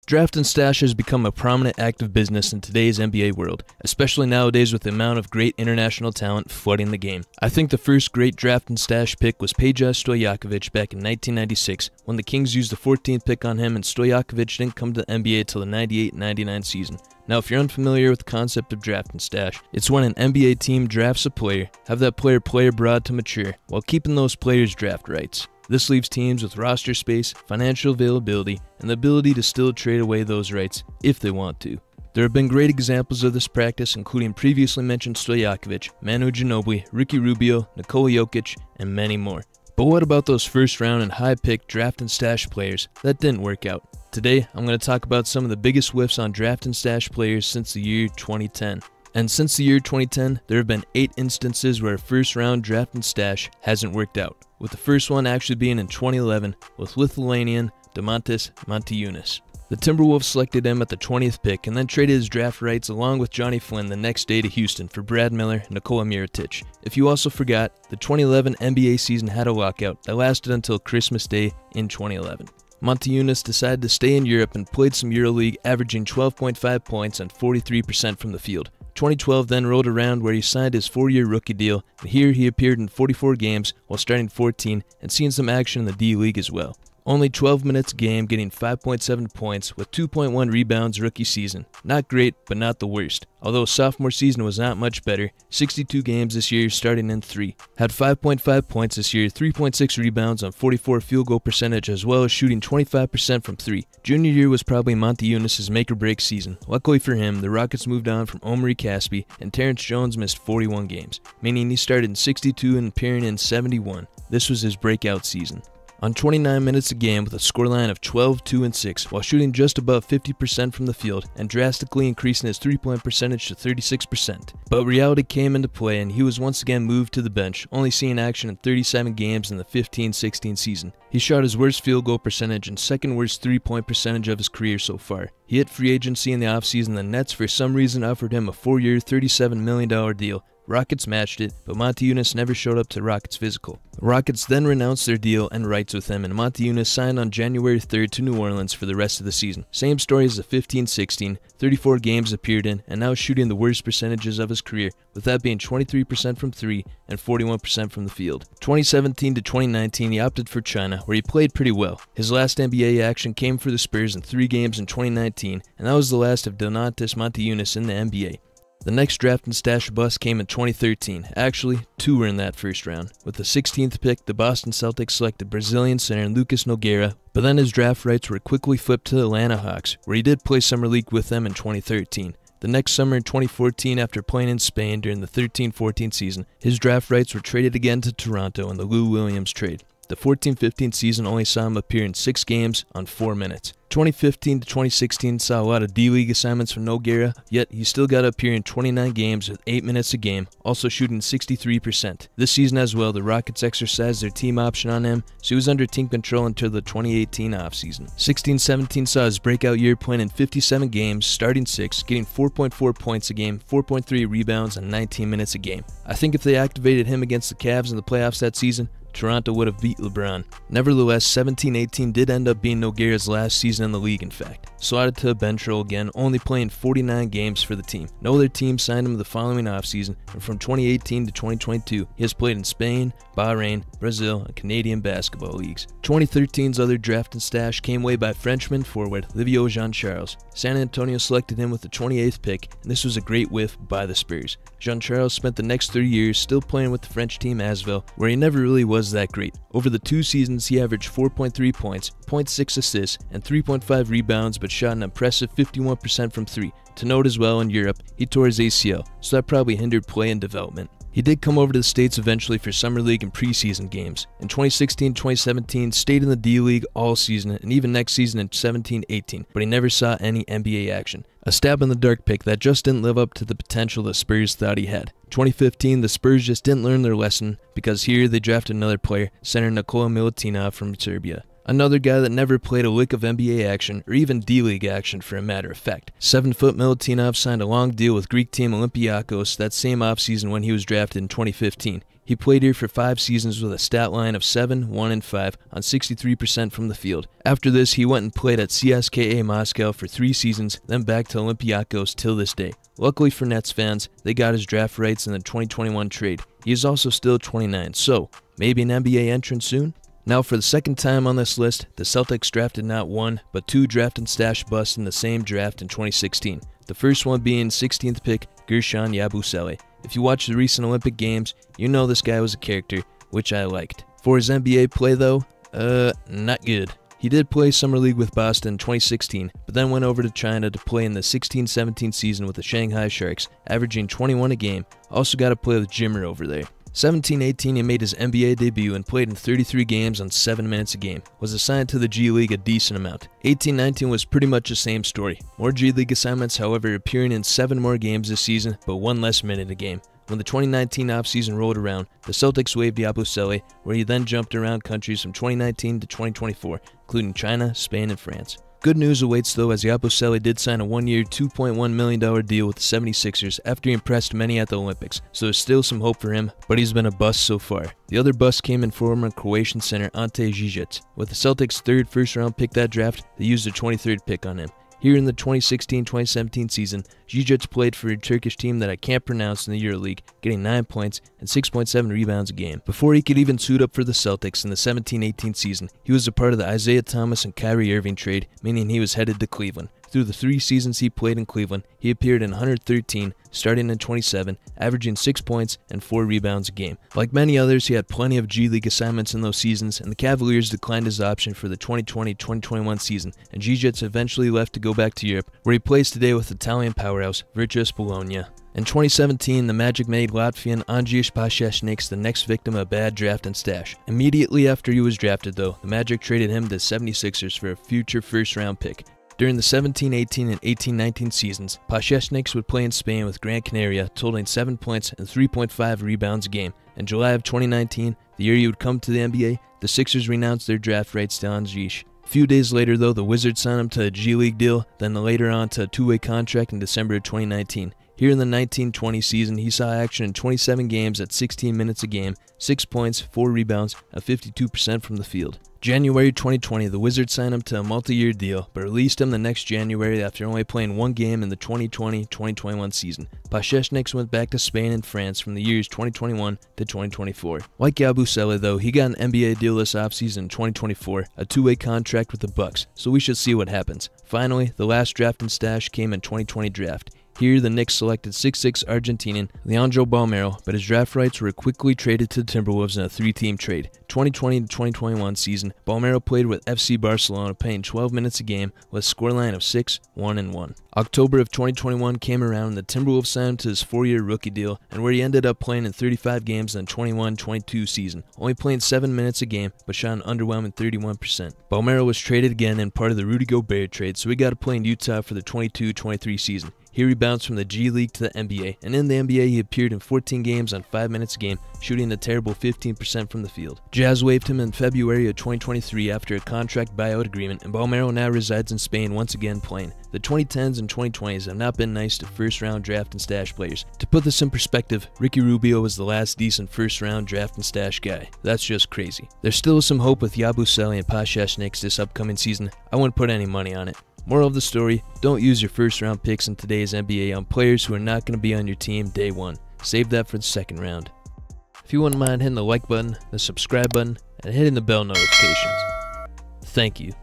Draft and stash has become a prominent active business in today's NBA world, especially nowadays with the amount of great international talent flooding the game. I think the first great draft and stash pick was Peja Stojakovic back in 1996, when the Kings used the 14th pick on him and Stojakovic didn't come to the NBA till the 98-99 season. Now, if you're unfamiliar with the concept of draft and stash, it's when an NBA team drafts a player, have that player play abroad to mature, while keeping those players' draft rights. This leaves teams with roster space, financial availability, and the ability to still trade away those rights if they want to. There have been great examples of this practice, including previously mentioned Stojakovic, Manu Ginobili, Ricky Rubio, Nikola Jokic, and many more. But what about those first round and high pick draft and stash players that didn't work out? Today, I'm going to talk about some of the biggest whiffs on draft and stash players since the year 2010. And since the year 2010, there have been 8 instances where a first round draft and stash hasn't worked out, with the first one actually being in 2011 with Lithuanian Domantas Motiejūnas. The Timberwolves selected him at the 20th pick and then traded his draft rights along with Johnny Flynn the next day to Houston for Brad Miller and Nikola Mirotic. If you also forgot, the 2011 NBA season had a lockout that lasted until Christmas Day in 2011. Motiejūnas decided to stay in Europe and played some EuroLeague, averaging 12.5 points and 43% from the field. 2012 then rolled around where he signed his 4-year rookie deal, and here he appeared in 44 games while starting 14 and seeing some action in the D-League as well. Only 12 minutes a game, getting 5.7 points with 2.1 rebounds rookie season. Not great, but not the worst. Although sophomore season was not much better, 62 games this year starting in 3. Had 5.5 points this year, 3.6 rebounds on 44 field goal percentage, as well as shooting 25% from 3. Junior year was probably Motiejūnas' make or break season. Luckily for him, the Rockets moved on from Omri Caspi, and Terrence Jones missed 41 games, meaning he started in 62 and appearing in 71. This was his breakout season. On 29 minutes a game with a scoreline of 12, 2, and 6, while shooting just above 50% from the field and drastically increasing his three-point percentage to 36%. But reality came into play and he was once again moved to the bench, only seeing action in 37 games in the 15-16 season. He shot his worst field goal percentage and second worst three-point percentage of his career so far. He hit free agency in the offseason. The Nets for some reason offered him a 4-year, $37 million deal. Rockets matched it, but Motiejūnas never showed up to Rockets physical. The Rockets then renounced their deal and rights with him, and Motiejūnas signed on January 3rd to New Orleans for the rest of the season. Same story as the 15-16, 34 games appeared in, and now shooting the worst percentages of his career, with that being 23% from 3 and 41% from the field. 2017 to 2019, he opted for China, where he played pretty well. His last NBA action came for the Spurs in 3 games in 2019, and that was the last of Domantas Motiejūnas in the NBA. The next draft and stash bust came in 2013. Actually, 2 were in that first round. With the 16th pick, the Boston Celtics selected Brazilian center Lucas Nogueira, but then his draft rights were quickly flipped to the Atlanta Hawks, where he did play summer league with them in 2013. The next summer in 2014, after playing in Spain during the 13-14 season, his draft rights were traded again to Toronto in the Lou Williams trade. The 14-15 season only saw him appear in 6 games on 4 minutes. 2015 to 2016 saw a lot of D-League assignments from Nogueira, yet he still got to appear in 29 games with 8 minutes a game, also shooting 63%. This season as well, the Rockets exercised their team option on him, so he was under team control until the 2018 offseason. 16-17 saw his breakout year playing in 57 games, starting 6, getting 4.4 points a game, 4.3 rebounds, and 19 minutes a game. I think if they activated him against the Cavs in the playoffs that season, Toronto would have beat LeBron. Nevertheless, 17-18 did end up being Nogueira's last season in the league, in fact. Slotted to a bench role again, only playing 49 games for the team. No other team signed him the following offseason, and from 2018 to 2022, he has played in Spain, Bahrain, Brazil, and Canadian basketball leagues. 2013's other draft and stash came away by Frenchman forward Livio Jean-Charles. San Antonio selected him with the 28th pick, and this was a great whiff by the Spurs. Jean-Charles spent the next 3 years still playing with the French team Asvel, where he never really was that great. Over the 2 seasons, he averaged 4.3 points, 0.6 assists, and 3.5 rebounds, but shot an impressive 51% from 3. To note as well, in Europe, he tore his ACL, so that probably hindered play and development. He did come over to the States eventually for Summer League and preseason games. In 2016-2017, stayed in the D-League all season and even next season in 17-18, but he never saw any NBA action. A stab in the dark pick that just didn't live up to the potential the Spurs thought he had. 2015, the Spurs just didn't learn their lesson because here they drafted another player, center Nikola Milutinov from Serbia. Another guy that never played a lick of NBA action, or even D-League action for a matter of fact. 7-foot Milutinov signed a long deal with Greek team Olympiakos that same offseason when he was drafted in 2015. He played here for 5 seasons with a stat line of 7, 1, and 5 on 63% from the field. After this, he went and played at CSKA Moscow for 3 seasons, then back to Olympiacos till this day. Luckily for Nets fans, they got his draft rights in the 2021 trade. He is also still 29, so maybe an NBA entrant soon? Now for the second time on this list, the Celtics drafted not 1, but 2 draft and stash busts in the same draft in 2016. The first one being 16th pick, Guerschon Yabusele. If you watch the recent Olympic Games, you know this guy was a character, which I liked. For his NBA play though, not good. He did play Summer League with Boston in 2016, but then went over to China to play in the 16-17 season with the Shanghai Sharks, averaging 21 a game. Also got to play with Jimmer over there. 17-18 he made his NBA debut and played in 33 games on 7 minutes a game. Was assigned to the G League a decent amount. 18-19 was pretty much the same story. More G League assignments, however, appearing in 7 more games this season, but 1 less minute a game. When the 2019 offseason rolled around, the Celtics waived Yabusele, where he then jumped around countries from 2019 to 2024, including China, Spain, and France. Good news awaits though, as Yabusele did sign a 1-year, $2.1 million deal with the 76ers after he impressed many at the Olympics, so there's still some hope for him, but he's been a bust so far. The other bust came in former Croatian center Ante Zizic. With the Celtics' 3rd first-round pick that draft, they used their 23rd pick on him. Here in the 2016-2017 season, Zizic played for a Turkish team that I can't pronounce in the EuroLeague, getting 9 points and 6.7 rebounds a game. Before he could even suit up for the Celtics in the 17-18 season, he was a part of the Isaiah Thomas and Kyrie Irving trade, meaning he was headed to Cleveland. Through the 3 seasons he played in Cleveland, he appeared in 113, starting in 27, averaging 6 points and 4 rebounds a game. Like many others, he had plenty of G League assignments in those seasons, and the Cavaliers declined his option for the 2020-2021 season, and Zizic eventually left to go back to Europe, where he plays today with Italian powerhouse Virtus Bologna. In 2017, the Magic made Latvian Andrijs Pašečnieks the next victim of a bad draft and stash. Immediately after he was drafted though, the Magic traded him to the 76ers for a future first-round pick. During the 17-18 and 18-19 seasons, Pašečnieks would play in Spain with Gran Canaria, totaling 7 points and 3.5 rebounds a game. In July of 2019, the year he would come to the NBA, the Sixers renounced their draft rights to Andrijs. A few days later though, the Wizards signed him to a G League deal, then later on to a 2-way contract in December of 2019. Here in the 19-20 season, he saw action in 27 games at 16 minutes a game, 6 points, 4 rebounds, and 52% from the field. January 2020, the Wizards signed him to a multi-year deal, but released him the next January after only playing 1 game in the 2020-2021 season. Pašečnieks went back to Spain and France from the years 2021 to 2024. Like Yabusele though, he got an NBA deal this offseason in 2024, a 2-way contract with the Bucks, so we should see what happens. Finally, the last draft and stash came in 2020 draft. Here, the Knicks selected 6'6" Argentinian Leandro Bolmaro, but his draft rights were quickly traded to the Timberwolves in a 3-team trade. 2020 to 2021 season, Bolmaro played with FC Barcelona, playing 12 minutes a game with a scoreline of 6, 1, and 1. October of 2021 came around and the Timberwolves signed him to his 4-year rookie deal, and where he ended up playing in 35 games in the 21-22 season, only playing 7 minutes a game, but shot an underwhelming 31%. Bolmaro was traded again in part of the Rudy Gobert trade, so he got to play in Utah for the 22-23 season. Here he bounced from the G League to the NBA, and in the NBA he appeared in 14 games on 5 minutes a game, shooting a terrible 15% from the field. Jazz waived him in February of 2023 after a contract buyout agreement, and Bolmaro now resides in Spain once again playing. The 2010s and 2020s have not been nice to first-round draft and stash players. To put this in perspective, Ricky Rubio was the last decent first-round draft and stash guy. That's just crazy. There's still some hope with Yabusele and Pašečnieks this upcoming season. I wouldn't put any money on it. Moral of the story, don't use your first-round picks in today's NBA on players who are not going to be on your team day one. Save that for the second round. If you wouldn't mind hitting the like button, the subscribe button, and hitting the bell notifications. Thank you.